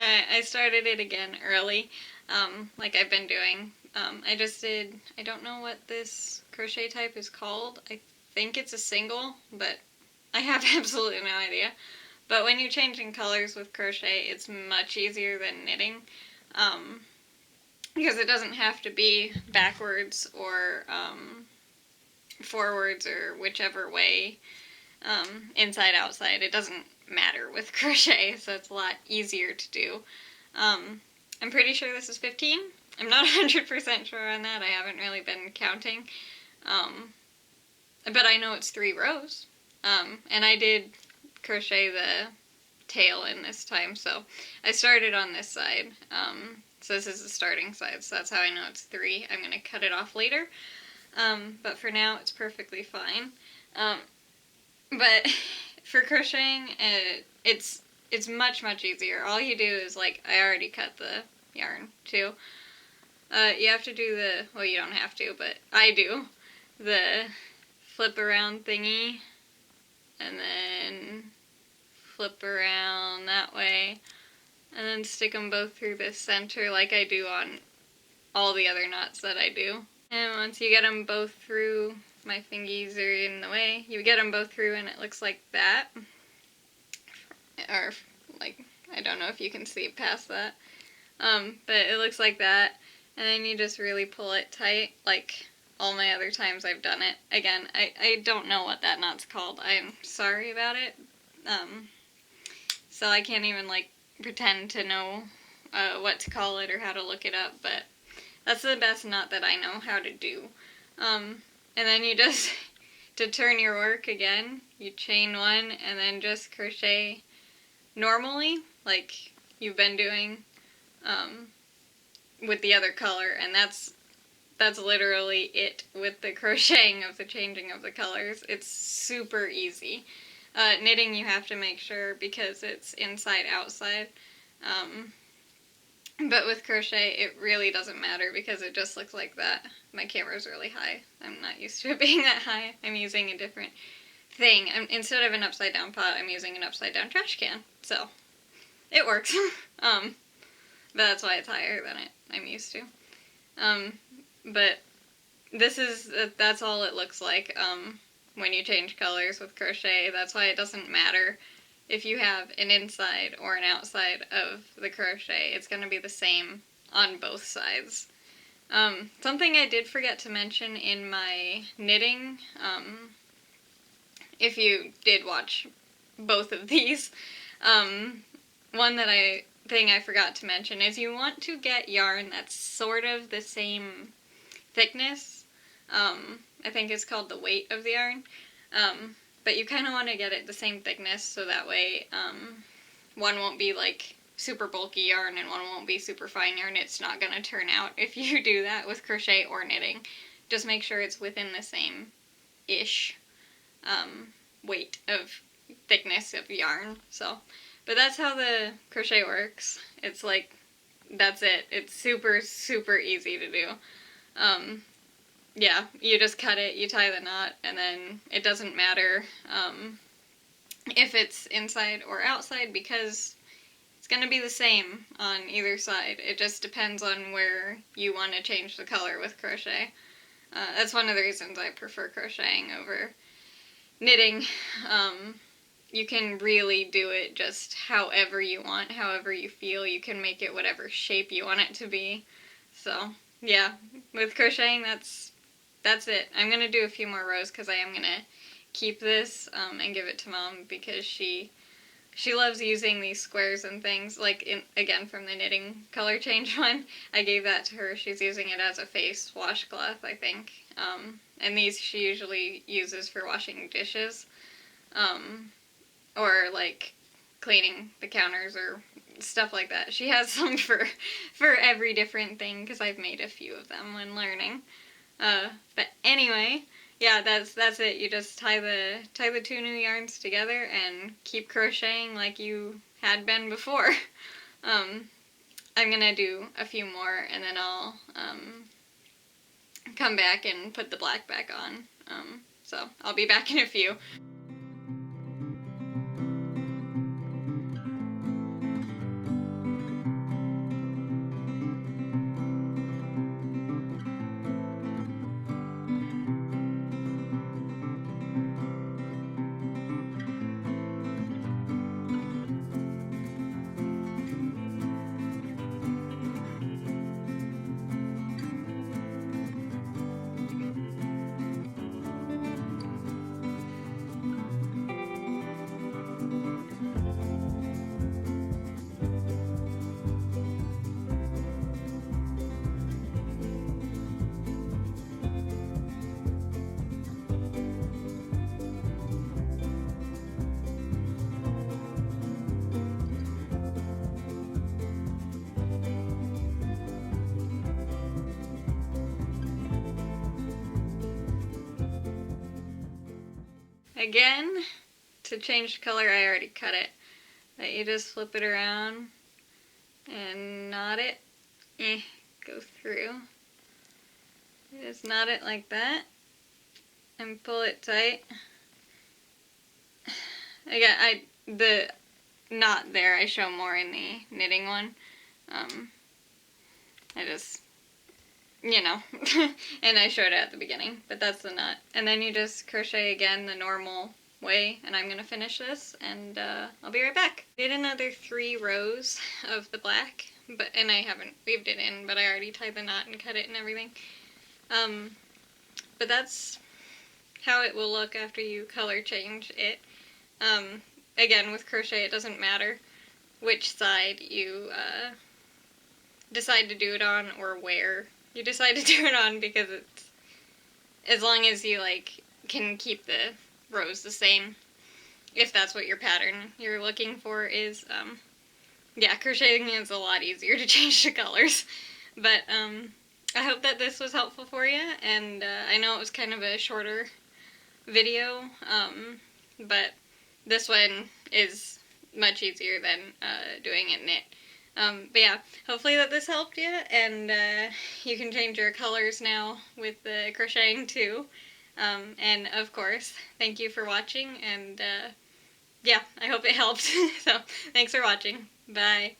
I started it again early, like I've been doing. I don't know what this crochet type is called. I think it's a single, but I have absolutely no idea. But when you're changing colors with crochet, it's much easier than knitting. Because it doesn't have to be backwards or forwards or whichever way, inside, outside. It doesn't matter with crochet, so it's a lot easier to do. I'm pretty sure this is 15. I'm not 100% sure on that. I haven't really been counting. But I know it's 3 rows. And I did crochet the tail in this time, so I started on this side. So this is the starting side, so that's how I know it's 3. I'm going to cut it off later. But for now, it's perfectly fine. But for crocheting, it's much, much easier. All you do is, like, I already cut the yarn, too. You have to do well, you don't have to, but I do, the flip around thingy, and then flip around that way, and then stick them both through the center like I do on all the other knots that I do. And once you get them both through, my fingies are in the way, you get them both through and it looks like that. Or, like, I don't know if you can see past that. But it looks like that. And then you just really pull it tight, like all my other times I've done it. Again, I don't know what that knot's called. I'm sorry about it. So I can't even, like, pretend to know what to call it or how to look it up, but that's the best knot that I know how to do. And then you just, to turn your work again, you chain 1 and then just crochet normally, like you've been doing, with the other color, and that's literally it with the crocheting of the changing of the colors. It's super easy. Knitting, you have to make sure because it's inside outside. But with crochet, it really doesn't matter because it just looks like that. My camera's really high. I'm not used to it being that high. I'm using a different thing. Instead of an upside down pot, I'm using an upside down trash can. So, it works. But that's why it's higher than I'm used to. But that's all it looks like, when you change colors with crochet. That's why it doesn't matter if you have an inside or an outside of the crochet. It's going to be the same on both sides. Something I did forget to mention in my knitting, if you did watch both of these, thing I forgot to mention is you want to get yarn that's sort of the same thickness. I think it's called the weight of the yarn. But you kind of want to get it the same thickness so that way one won't be like super bulky yarn and one won't be super fine yarn. It's not going to turn out if you do that with crochet or knitting. Just make sure it's within the same-ish weight of thickness of yarn. So, but that's how the crochet works. It's like, that's it. It's super, super easy to do. Yeah, you just cut it, you tie the knot, and then it doesn't matter if it's inside or outside because it's going to be the same on either side. It just depends on where you want to change the color with crochet. That's one of the reasons I prefer crocheting over knitting. You can really do it just however you want, however you feel. You can make it whatever shape you want it to be. So, yeah, with crocheting, that's it. I'm going to do a few more rows because I am going to keep this and give it to Mom because she loves using these squares and things, like, again, from the knitting color change one. I gave that to her. She's using it as a face washcloth, I think. And these she usually uses for washing dishes. Or, like, cleaning the counters or stuff like that. She has some for every different thing because I've made a few of them when learning. But anyway, yeah, that's it. You just tie the 2 new yarns together and keep crocheting like you had been before. I'm gonna do a few more and then I'll come back and put the black back on. So I'll be back in a few. again, to change the color, I already cut it. But you just flip it around and knot it. Go through. You just knot it like that and pull it tight. Again, the knot there I show more in the knitting one. I just, you know, and I showed it at the beginning, but that's the knot. And then you just crochet again the normal way, and I'm gonna finish this, and I'll be right back. Did another 3 rows of the black, and I haven't weaved it in, but I already tied the knot and cut it and everything. But that's how it will look after you color change it. Again, with crochet it doesn't matter which side you decide to do it on or where you decide to do it on, because it's, as long as you can keep the rows the same, if that's what your pattern you're looking for is. Yeah, crocheting is a lot easier to change the colors. But I hope that this was helpful for you, and I know it was kind of a shorter video, but this one is much easier than doing it knit. But yeah, hopefully that this helped you, and you can change your colors now with the crocheting too. And of course, thank you for watching, and yeah, I hope it helped. So, thanks for watching. Bye.